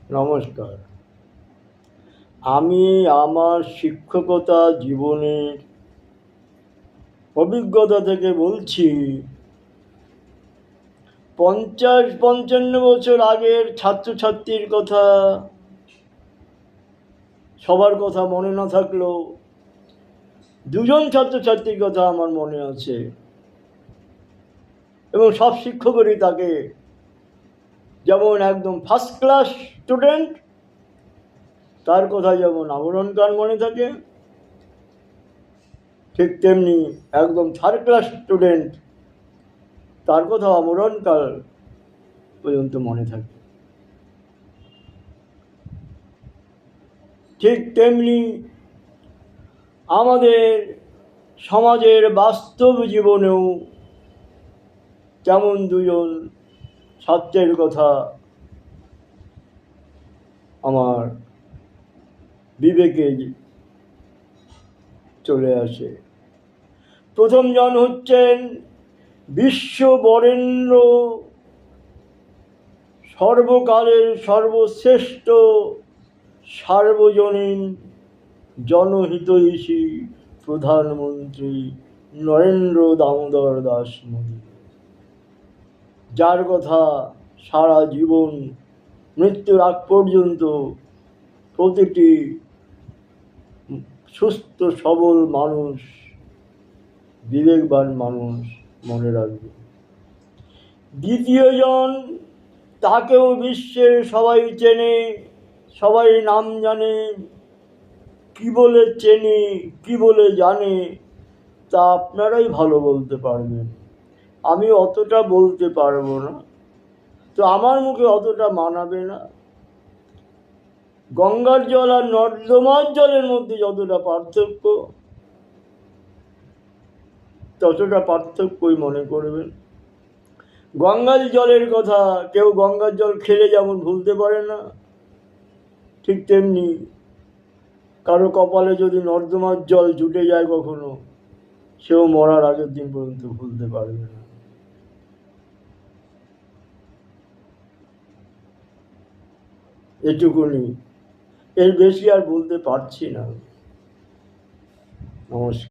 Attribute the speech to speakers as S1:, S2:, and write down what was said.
S1: নমস্কার। আমি আমার শিক্ষকতা জীবনের অভিজ্ঞতা থেকে বলছি, ৫০-৫৫ বছর আগের ছাত্রছাত্রীর কথা সবার কথা মনে না থাকলেও দুজন ছাত্রছাত্রীর কথা আমার মনে আছে, এবং সব শিক্ষকেরই তাকে যেমন একদম ফার্স্ট ক্লাস স্টুডেন্ট, তার কথা যেমন আবরণকার মনে থাকে, ঠিক তেমনি একদম থার্ড ক্লাস স্টুডেন্ট, তার কথা আবরণকাল পর্যন্ত মনে থাকে। ঠিক তেমনি আমাদের সমাজের বাস্তব জীবনেও তেমন দুজন ছাত্রের কথা আমার বিবেকে চলে আসে। প্রথমজন হচ্ছেন বিশ্ববরেণ্য, সর্বকালের সর্বশ্রেষ্ঠ সার্বজনীন জনহিতৈষী প্রধানমন্ত্রী নরেন্দ্র দামোদর দাস মোদী, যার কথা সারা জীবন মৃত্যুর আগ পর্যন্ত প্রতিটি সুস্থ সবল মানুষ, বিবেকবান মানুষ মনে রাখবে। দ্বিতীয়জন, তাকেও বিশ্বের সবাই চেনে, সবাই নাম জানে। কি বলে চেনে, কি বলে জানে, তা আপনারাই ভালো বলতে পারবেন। আমি অতটা বলতে পারবো না, তো আমার মুখে অতটা মানাবে না। গঙ্গার জল আর নর্দমার জলের মধ্যে যতটা পার্থক্য, ততটা পার্থক্যই মনে করবেন। গঙ্গার জলের কথা কেউ গঙ্গার জল খেলে যেমন ভুলতে পারে না, ঠিক তেমনি কারো কপালে যদি নর্দমার জল জুটে যায় কখনো, সেও মরার আগের দিন পর্যন্ত ভুলতে পারবে না। এটুকুনি, এর বেশি আর বলতে পারছি না। নমস্কার।